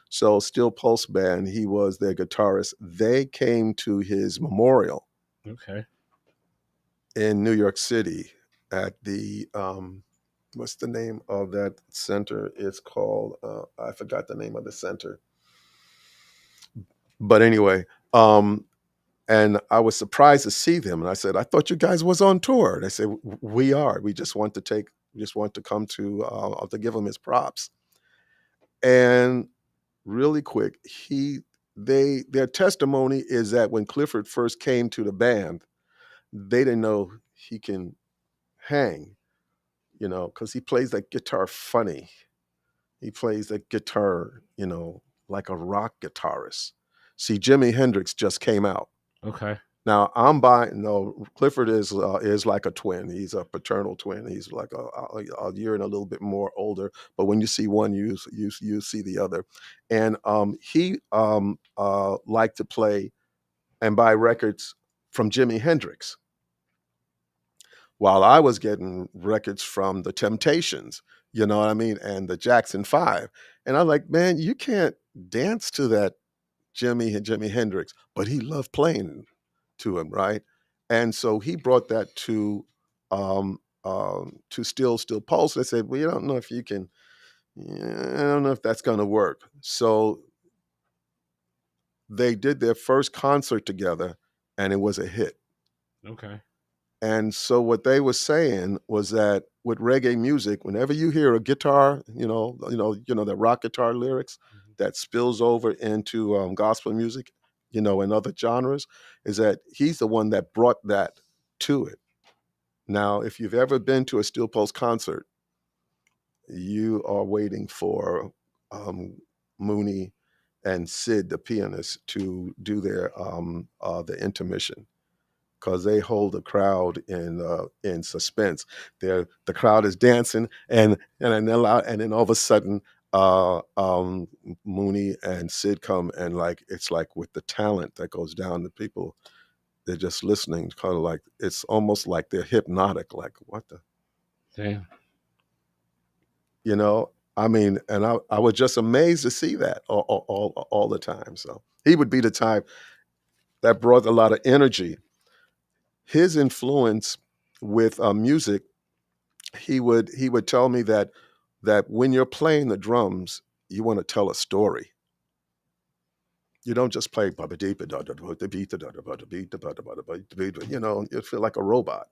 Speaker 4: So Steel Pulse Band, he was their guitarist. They came to his memorial
Speaker 1: Okay.
Speaker 4: in New York City at the what's the name of that center? It's called I forgot the name of the center. But anyway, and I was surprised to see them. And I said, I thought you guys was on tour. They said, we are. We just want to come to give him his props. And really quick, their testimony is that when Clifford first came to the band, they didn't know he can hang, because he plays that guitar funny. He plays that guitar, like a rock guitarist. See, Jimi Hendrix just came out.
Speaker 1: Okay.
Speaker 4: Now no, Clifford is like a twin. He's a paternal twin. He's like a year and a little bit more older. But when you see one, you see the other. And he liked to play and buy records from Jimi Hendrix, while I was getting records from the Temptations. You know what I mean? And the Jackson 5. And I'm like, man, you can't dance to that Jimi Hendrix, but he loved playing to him, right? And so he brought that to Steel Pulse. They said, well, you don't know if you can, I don't know if that's going to work. So they did their first concert together, and it was a hit.
Speaker 1: Okay.
Speaker 4: And so what they were saying was that with reggae music, whenever you hear a guitar, the rock guitar lyrics that spills over into gospel music, and other genres, is that he's the one that brought that to it. Now, if you've ever been to a Steel Pulse concert, you are waiting for Mooney and Sid, the pianist, to do the intermission, because they hold the crowd in suspense. The crowd is dancing, and then all of a sudden, Mooney and Sid come, and it's like with the talent that goes down, the people, they're just listening, kind of like it's almost like they're hypnotic. Like, what the?
Speaker 1: Damn.
Speaker 4: I mean, and I was just amazed to see that all the time. So he would be the type that brought a lot of energy. His influence with music, he would tell me that when you're playing the drums, you want to tell a story. You don't just play, you feel like a robot.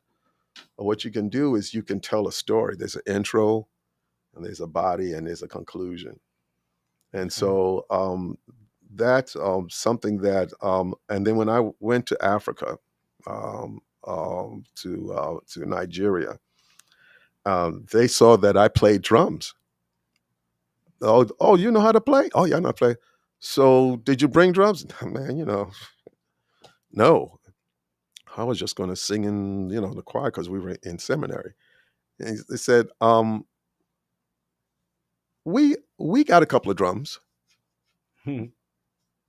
Speaker 4: What you can do is you can tell a story. There's an intro, and there's a body, and there's a conclusion. And so that's something that. And then when I went to Africa, to Nigeria, they saw that I played drums. Oh, you know how to play? Oh, yeah, I know how to play. So, did you bring drums? Man, no. I was just going to sing in, the choir because we were in seminary. And they said, we got a couple of drums.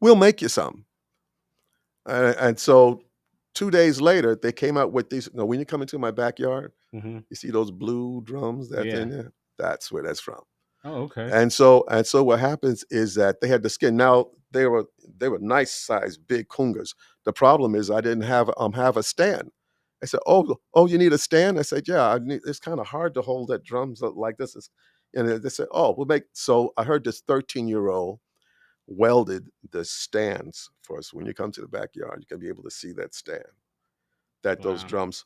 Speaker 4: We'll make you some. And so 2 days later, they came out with these. When you come into my backyard, you see those blue drums that's in there? That's where that's from.
Speaker 1: Oh, okay.
Speaker 4: And so what happens is that they had the skin. Now they were nice sized big kungas. The problem is I didn't have a stand. I said, oh, you need a stand? I said, yeah. It's kind of hard to hold that drums like this. And they said, oh, we'll make. So I heard this 13-year-old welded the stands for us. When you come to the backyard, you can be able to see that stand that those drums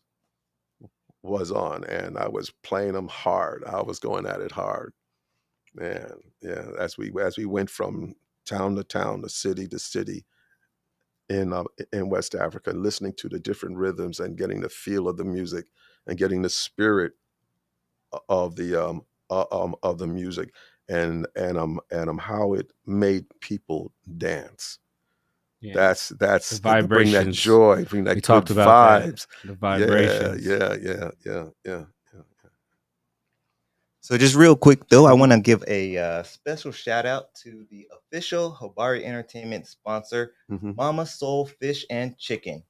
Speaker 4: was on, and I was playing them hard. I was going at it hard. Man, yeah. As we went from town to town, to city in West Africa, listening to the different rhythms and getting the feel of the music and getting the spirit of the music and how it made people dance.
Speaker 1: Yeah.
Speaker 4: That's
Speaker 1: the vibrations.
Speaker 4: Bring that joy, bring that
Speaker 1: we
Speaker 4: good
Speaker 1: talked about
Speaker 4: vibes.
Speaker 1: That. The vibrations.
Speaker 4: Yeah.
Speaker 2: So just real quick though, I want to give a special shout out to the official Habari Entertainment sponsor, Mama Soul Fish and Chicken.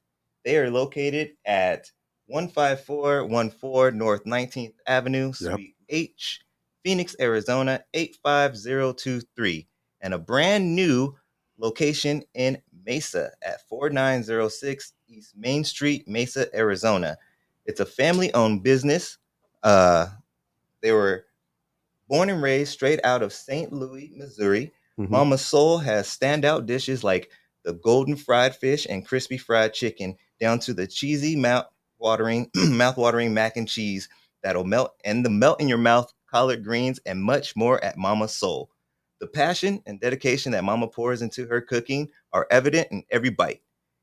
Speaker 2: They are located at 15414 North 19th Avenue, Suite H, Phoenix, Arizona 85023, and a brand new location in Mesa at 4906 East Main Street, Mesa, Arizona. It's a family-owned business. They were born and raised straight out of St. Louis, Missouri. Mama Soul has standout dishes like the golden fried fish and crispy fried chicken, down to the cheesy mouth-watering mac and cheese that'll melt in your mouth, collard greens, and much more at Mama Soul. The passion and dedication that Mama pours into her cooking are evident in every bite.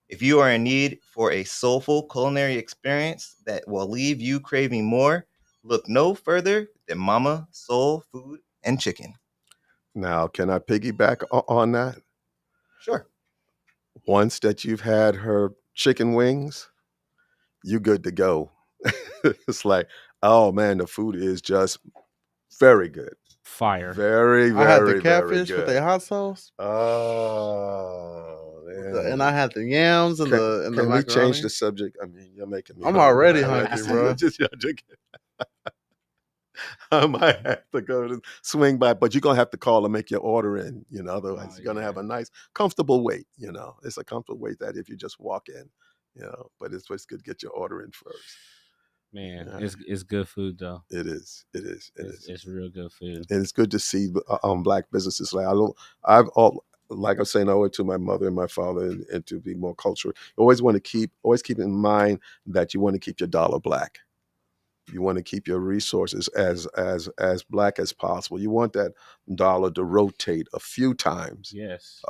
Speaker 2: If you are in need for a soulful culinary experience that will leave you craving more, look no further than Mama Soul Food and Chicken.
Speaker 4: Now, can I piggyback on that?
Speaker 2: Sure.
Speaker 4: Once that you've had her chicken wings, you good to go. It's like, oh man, the food is just very good.
Speaker 1: Fire.
Speaker 4: Very, very,
Speaker 3: I had the
Speaker 4: very
Speaker 3: catfish
Speaker 4: good.
Speaker 3: with the hot sauce.
Speaker 4: Oh, man.
Speaker 3: And I had the yams and the
Speaker 4: Can
Speaker 3: macaroni.
Speaker 4: we change the subject? I mean, you're making me.
Speaker 3: I'm already hungry, bro.
Speaker 4: I might have to go to swing by, but you're gonna have to call and make your order in, otherwise you're gonna have a nice, comfortable wait. It's a comfortable wait that if you just walk in, but it's good to get your order in first.
Speaker 1: Man, it's good food though.
Speaker 4: It is.
Speaker 1: It's real good food.
Speaker 4: And it's good to see Black businesses. Like like I was saying, I owe it to my mother and my father, and to be more cultural. You always keep in mind that you want to keep your dollar black. You want to keep your resources as black as possible. You want that dollar to rotate a few times.
Speaker 1: Yes.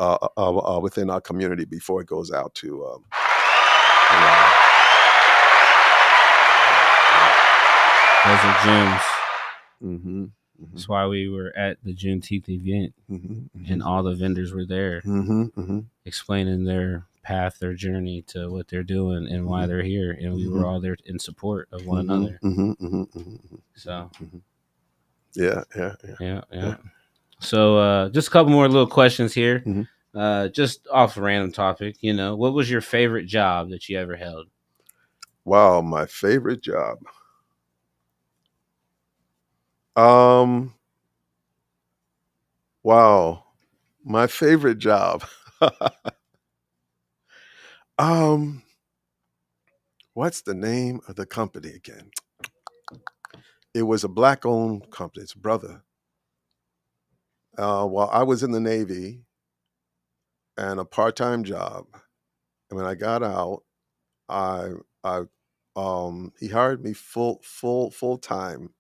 Speaker 4: Within our community before it goes out to.
Speaker 1: Those are gems. That's why we were at the Juneteenth event, and all the vendors were there, explaining their path, their journey to what they're doing and why they're here, and we were all there in support of one another. So,
Speaker 4: yeah.
Speaker 1: So, just a couple more little questions here, just off a random topic. What was your favorite job that you ever held?
Speaker 4: Wow, my favorite job. Wow, my favorite job. What's the name of the company again? It was a Black-owned company. It's brother. While I was in the Navy and a part-time job, and when I got out, he hired me full time.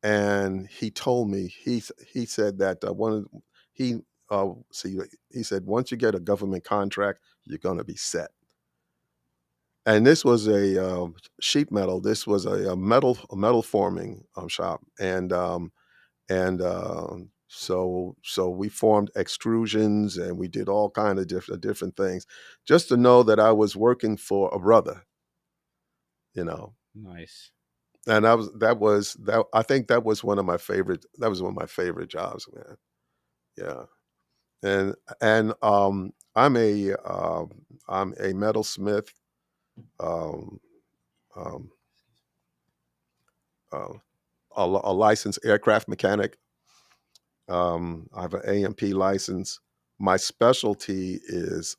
Speaker 4: And he told me, he said that see, he said, once you get a government contract, you're going to be set. And this was a sheet metal. This was a metal forming shop, and so we formed extrusions, and we did all kind of different things, just to know that I was working for a brother, you know.
Speaker 1: Nice.
Speaker 4: And I think that was one of my favorite. That was one of my favorite jobs, man. Yeah. And I'm a metalsmith, um, um, a licensed aircraft mechanic. I have an A&P license. My specialty is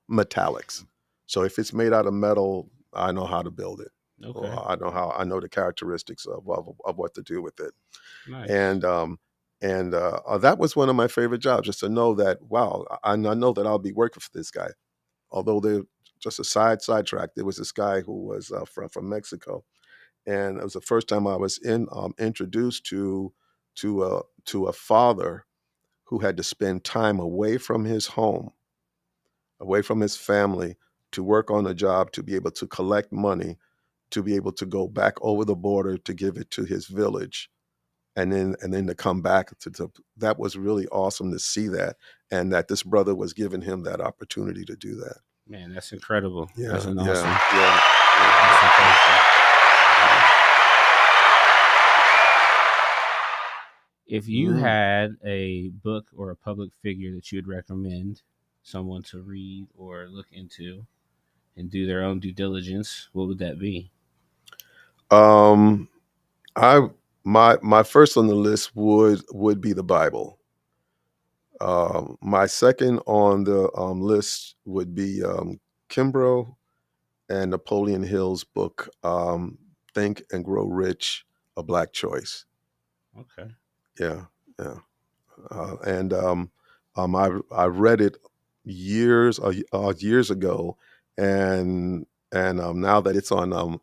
Speaker 4: metallics. So if it's made out of metal, I know how to build it.
Speaker 1: Okay.
Speaker 4: Or I know the characteristics of what to do with it.
Speaker 1: Nice.
Speaker 4: And that was one of my favorite jobs, just to know that, wow, I know that I'll be working for this guy. Although they're just a sidetrack, there was this guy who was from Mexico, and it was the first time I was introduced to a father who had to spend time away from his home, away from his family, to work on a job, to be able to collect money, to be able to go back over the border to give it to his village, and then to come back to that was really awesome to see that, and that this brother was giving him that opportunity to do that.
Speaker 1: Man, that's incredible.
Speaker 4: Yeah,
Speaker 1: that's an
Speaker 4: yeah,
Speaker 1: awesome.
Speaker 4: yeah.
Speaker 1: That's incredible. If you had a book or a public figure that you would recommend someone to read or look into and do their own due diligence, what would that be?
Speaker 4: My first on the list would be the Bible. My second on the list would be Kimbrough and Napoleon Hill's book, Think and Grow Rich: A Black Choice.
Speaker 1: Okay.
Speaker 4: Yeah. And I read it years ago, and now that it's on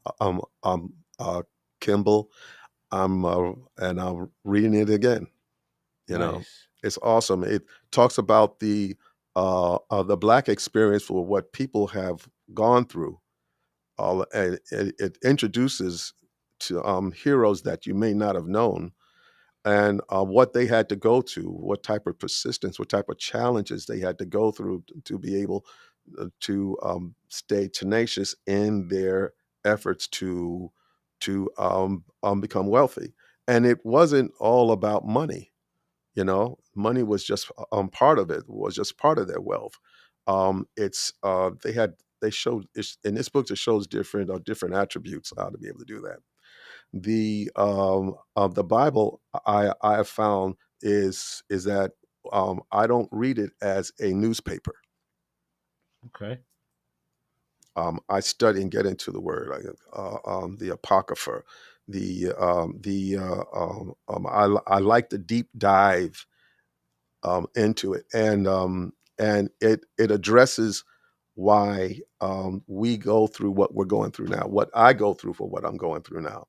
Speaker 4: Kindle, I'm reading it again. You know, it's awesome. It talks about the Black experience for what people have gone through. And it introduces to heroes that you may not have known, and what they had to go to, what type of persistence, what type of challenges they had to go through to be able to stay tenacious in their efforts to become wealthy. And it wasn't all about money. You know, money was just part of it. Was just part of their wealth. It's they showed in this book. It shows different attributes how to be able to do that. The Bible I have found is that I don't read it as a newspaper.
Speaker 1: Okay.
Speaker 4: I study and get into the Word, the Apocrypha, I like the deep dive into it, and it addresses why we go through what we're going through now, what I go through for what I'm going through now,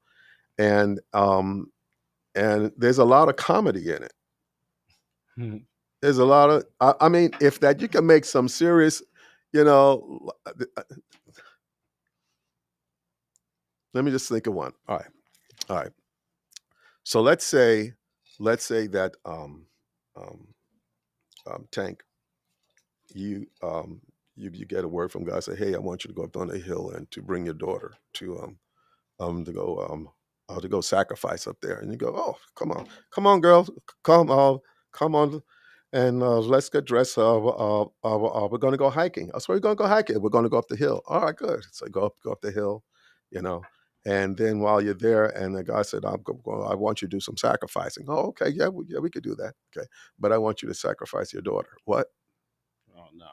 Speaker 4: and there's a lot of comedy in it. There's a lot of, I mean, if that you can make some serious, you know. Let me just think of one. All right. So let's say that Tank, you get a word from God, say, hey, I want you to go up on the hill and to bring your daughter to go sacrifice up there. And you go, oh, come on, girls, come on, and let's get dressed. We're going to go hiking. That's where we're going to go hiking. We're going to go up the hill. All right, good. So go up the hill, you know. And then while you're there, and the guy said, I want you to do some sacrificing. Oh, okay, yeah, we could do that. Okay, but I want you to sacrifice your daughter. What?
Speaker 1: Oh no.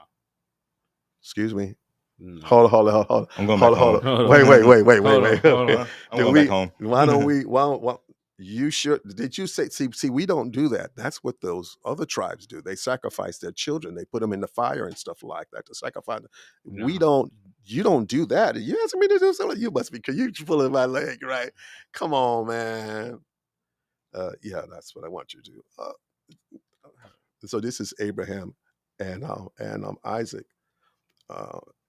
Speaker 4: Excuse me.
Speaker 1: No.
Speaker 4: Hold on.
Speaker 2: I'm going back home.
Speaker 4: Wait.
Speaker 2: Hold on. I'm going back home.
Speaker 4: Why don't we? Well, you should. Did you say? See, we don't do that. That's what those other tribes do. They sacrifice their children. They put them in the fire and stuff like that to sacrifice them.
Speaker 1: No.
Speaker 4: We don't. You don't do that. You asking me to do something? You must be. Cause you pulling my leg, right? Come on, man. Yeah, that's what I want you to do. So this is Abraham and Isaac.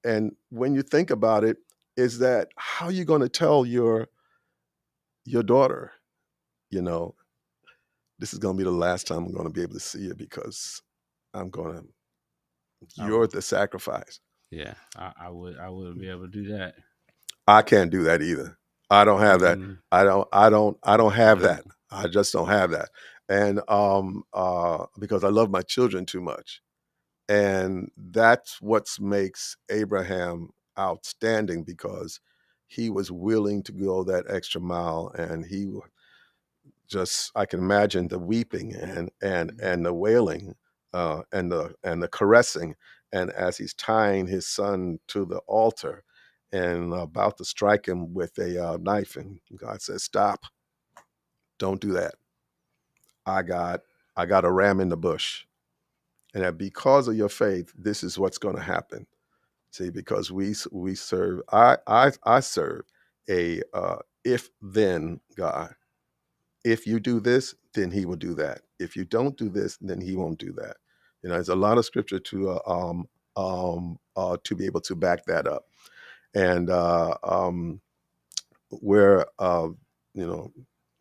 Speaker 4: And when you think about it, is that how are you going to tell your daughter, this is going to be the last time I'm going to be able to see you because you're the sacrifice.
Speaker 1: Yeah, I wouldn't be able to do that.
Speaker 4: I can't do that either. I don't have that. I don't have that. I just don't have that. And because I love my children too much. And that's what makes Abraham outstanding, because he was willing to go that extra mile, and I can imagine the weeping and the wailing, and the caressing, and as he's tying his son to the altar and about to strike him with a knife, and God says, "Stop! Don't do that. I got a ram in the bush, and that because of your faith, this is what's going to happen." See, because we serve, I serve a if then God. If you do this, then he will do that. If you don't do this, then he won't do that. There's a lot of scripture to be able to back that up. And where I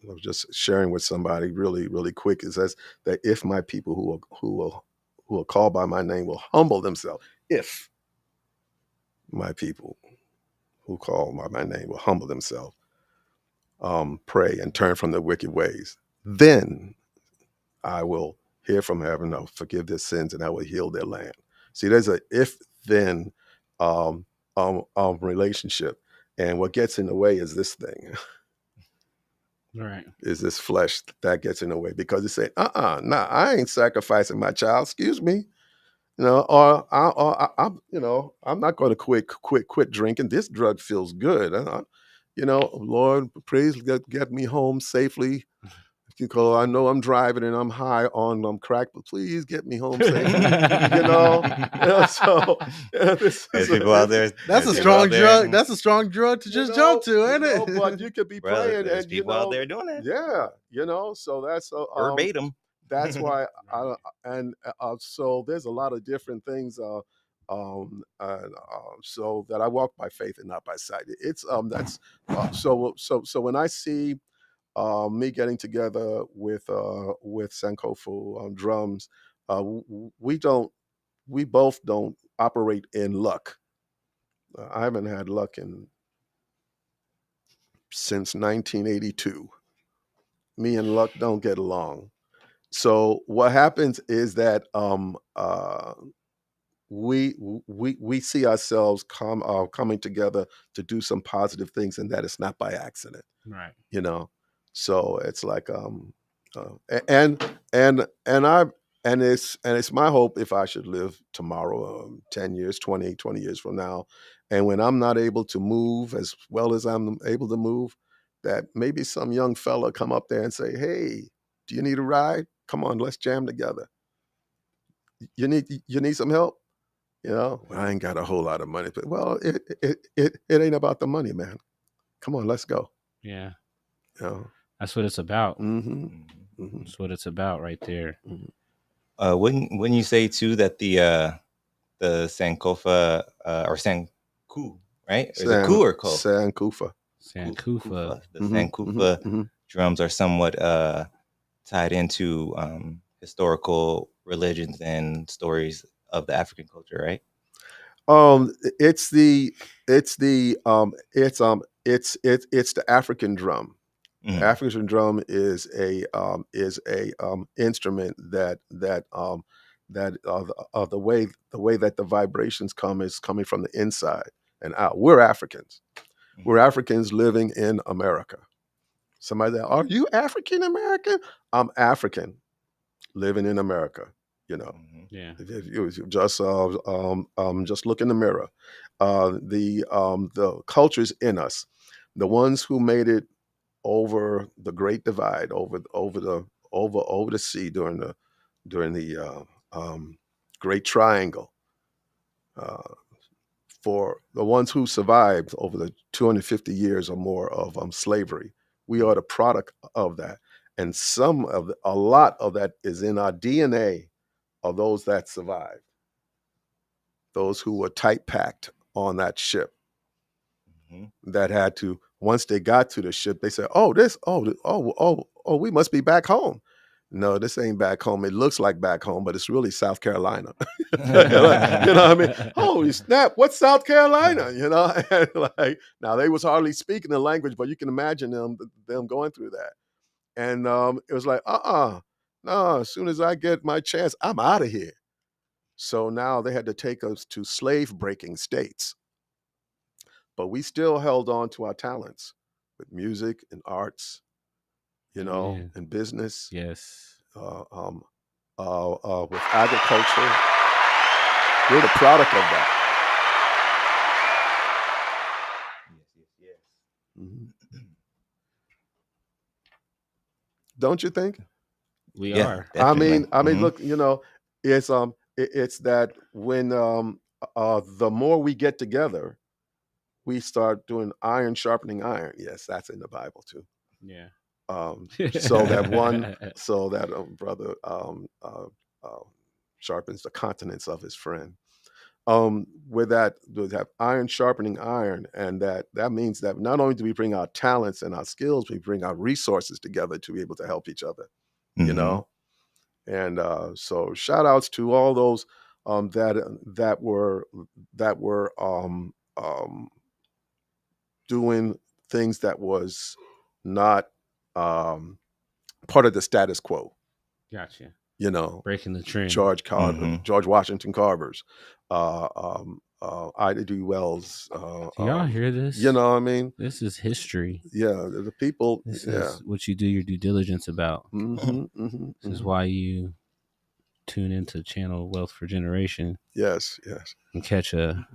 Speaker 4: was just sharing with somebody really, really quick, it says that if my people who will call by my name will humble themselves, if my people who call by my name will humble themselves, pray and turn from their wicked ways, then I will hear from heaven, I'll forgive their sins, and I will heal their land. See, there's a if-then relationship. And what gets in the way is this thing.
Speaker 1: Right.
Speaker 4: Is this flesh that gets in the way, because it said, nah, I ain't sacrificing my child. Excuse me. Or I'm not going to quit drinking. This drug feels good. Lord, please get me home safely, because I know I'm driving and I'm high on crack, but please get me home safely. So this
Speaker 2: There's people out there.
Speaker 3: That's a strong drug. That's a strong drug to just jump to, ain't it?
Speaker 4: But you could be praying,
Speaker 2: there's
Speaker 4: and
Speaker 2: people out there doing it.
Speaker 4: Yeah, so that's
Speaker 2: verbatim.
Speaker 4: That's why so there's a lot of different things. So that I walk by faith and not by sight. It's that's so when I see me getting together with Sankofa drums, we both don't operate in luck. I haven't had luck since 1982. Me and luck don't get along. So what happens is that we see ourselves coming together to do some positive things, and that is not by accident.
Speaker 1: Right.
Speaker 4: So it's like and it's my hope, if I should live tomorrow, 10 years, 20 years from now, and when I'm not able to move as well as I'm able to move, that maybe some young fella come up there and say, "Hey, do you need a ride? Come on, let's jam together. You need some help?" Well, I ain't got a whole lot of money, but it ain't about the money, man. Come on, let's go.
Speaker 1: Yeah. That's what it's about.
Speaker 4: Mm-hmm.
Speaker 1: Mm-hmm. That's what it's about right there.
Speaker 2: Mm-hmm. Wouldn't you say too that the Sankofa or Sanku, right? Is it Ku or Ko?
Speaker 4: Sankofa.
Speaker 1: Sankofa.
Speaker 2: The Sankofa drums are somewhat tied into historical religions and stories of the African culture, right?
Speaker 4: It's the African drum. Mm-hmm. African drum is a instrument that the way that the vibrations come is coming from the inside and out. We're Africans. Mm-hmm. We're Africans living in America. Somebody that, are you African American? I'm African living in America.
Speaker 1: Yeah.
Speaker 4: If you just look in the mirror. The culture's in us. The ones who made it over the Great Divide, over the sea during the Great Triangle. For the ones who survived over the 250 years or more of slavery, we are the product of that, and a lot of that is in our DNA. are those that survived. Those who were tight packed on that ship, that had to, once they got to the ship, they said, we must be back home. No, this ain't back home. It looks like back home, but it's really South Carolina. You know what I mean? Holy snap, what's South Carolina? You know, and like, now they was hardly speaking the language, but you can imagine them going through that. And it was like, no, as soon as I get my chance, I'm out of here. So now they had to take us to slave-breaking states. But we still held on to our talents with music and arts, you know, and business.
Speaker 1: Yes.
Speaker 4: With agriculture. We're the product of that. Yes. Mm-hmm. Don't you think?
Speaker 1: We are.
Speaker 4: Definitely. I mean, look, you know, it's that when the more we get together, we start doing iron sharpening iron. Yes, that's in the Bible too.
Speaker 1: Yeah.
Speaker 4: So that brother sharpens the countenance of his friend. With that iron sharpening iron, and that means that not only do we bring our talents and our skills, we bring our resources together to be able to help each other. You know, and so shout outs to all those that were doing things that was not part of the status quo.
Speaker 1: Gotcha.
Speaker 4: You know,
Speaker 1: breaking the trend.
Speaker 4: George Washington Carver's, Ida D. Wells.
Speaker 1: Do y'all hear this?
Speaker 4: You know what I mean?
Speaker 1: This is history.
Speaker 4: Yeah, the people.
Speaker 1: This is what you do your due diligence about. This is why you tune into channel Wealth for Generation.
Speaker 4: Yes.
Speaker 1: And catch a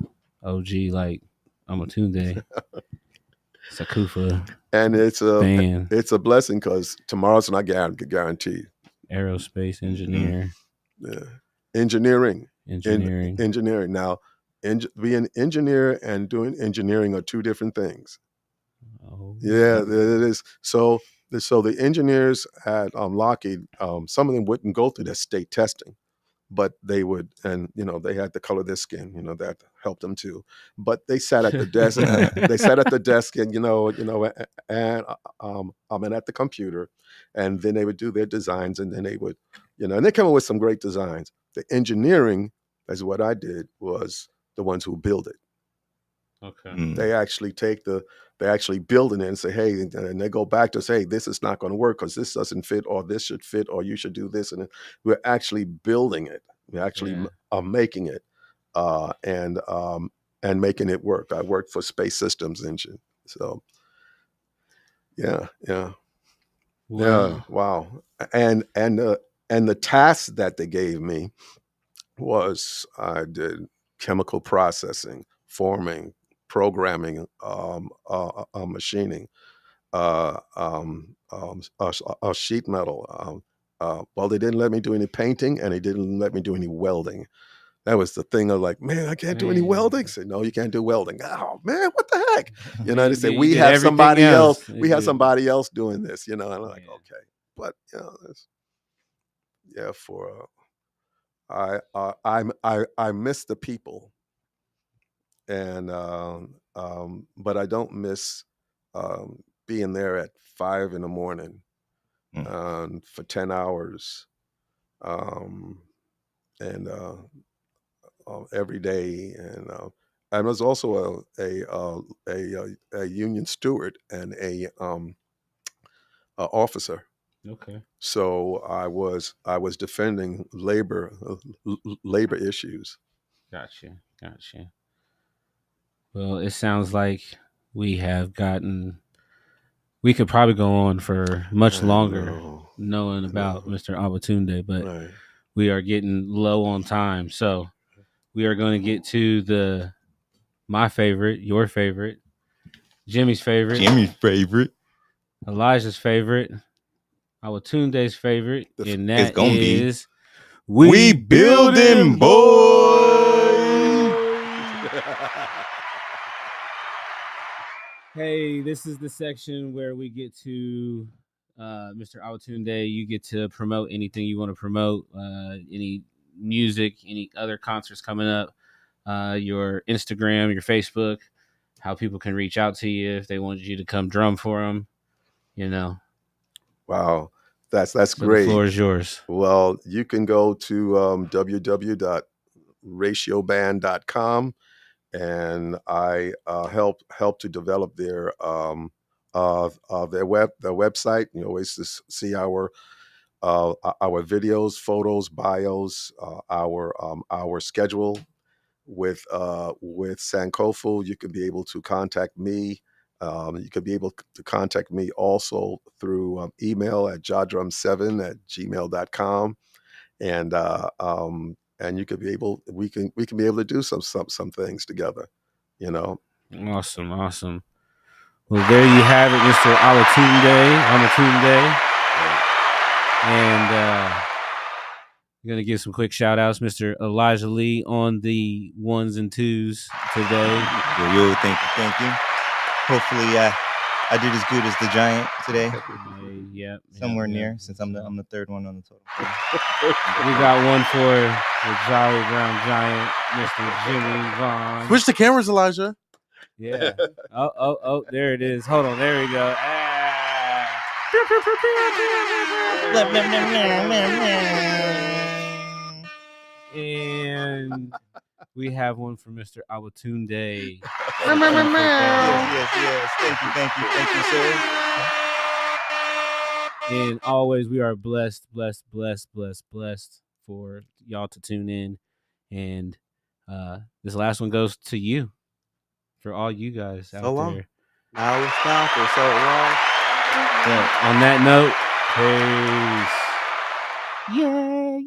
Speaker 1: OG like Amatunde, Sankofa.
Speaker 4: And it's a blessing because tomorrow's not guaranteed.
Speaker 1: Aerospace engineer.
Speaker 4: Yeah. Engineering. Now, being engineer and doing engineering are two different things. Oh. Yeah, it is. So the engineers at Lockheed, some of them wouldn't go through that state testing, but they would, and you know, they had to color their skin. You know, that helped them too. But they sat at the desk. They sat at the desk, and and at the computer, and then they would do their designs, and then they would, and they came up with some great designs. The engineering, as what I did, was the ones who build it.
Speaker 1: Okay.
Speaker 4: They actually build it and say, hey, and they go back to say, hey, this is not going to work because this doesn't fit, or this should fit, or you should do this. And we're actually building it. We're actually making it and making it work. I worked for Space Systems Engine. So yeah. Wow. And the task that they gave me was I did chemical processing, forming, programming, machining, sheet metal. Well, they didn't let me do any painting, and they didn't let me do any welding. That was the thing of like, man, I can't do any welding. Say, no, you can't do welding. Oh man, what the heck? They say we have somebody else. We have somebody else doing this. And I'm like, okay, but for I miss the people, and but I don't miss being there at 5 a.m. For 10 hours, and every day, and I was also a union steward and a officer.
Speaker 1: Okay.
Speaker 4: So I was defending labor issues.
Speaker 1: Gotcha. Well, it sounds like we could probably go on for much longer knowing about Mr. Abatunde, but we are getting low on time. So we are going to get to my favorite, your favorite, Jimmy's favorite, Elijah's favorite, Abatunde's favorite, and that is We Building Boy. Hey, this is the section where we get to Mr. Abatunde. You get to promote anything you want to promote, any music, any other concerts coming up, your Instagram, your Facebook, how people can reach out to you if they wanted you to come drum for them,
Speaker 4: Wow, that's
Speaker 1: So
Speaker 4: great.
Speaker 1: the floor is yours.
Speaker 4: Well, you can go to www.ratioband.com, and I help to develop their website. You always see our videos, photos, bios, our schedule with Sankofa. You can be able to contact me. You can be able to contact me also through email at jadrum7@gmail.com, and you could be able we can be able to do some things together.
Speaker 1: Awesome. Well, there you have it, Mr. Alatunde. And I'm going to give some quick shout outs. Mr. Elijah Lee on the 1s and 2s today.
Speaker 2: Yo, thank you. Hopefully, I did as good as the Giant today. Somewhere near, since I'm the third one on the total.
Speaker 1: We got one for the Jolly Brown Giant, Mr. Jimmy Vaughn.
Speaker 3: Switch the cameras, Elijah.
Speaker 1: Yeah. Oh, there it is. Hold on, there we go. And we have one for Mr. Awatunde.
Speaker 2: Yes. Thank you, sir.
Speaker 1: And always, we are blessed for y'all to tune in. And this last one goes to you, for all you guys out there.
Speaker 3: Now it's time for so long.
Speaker 1: But on that note, peace. Yeah.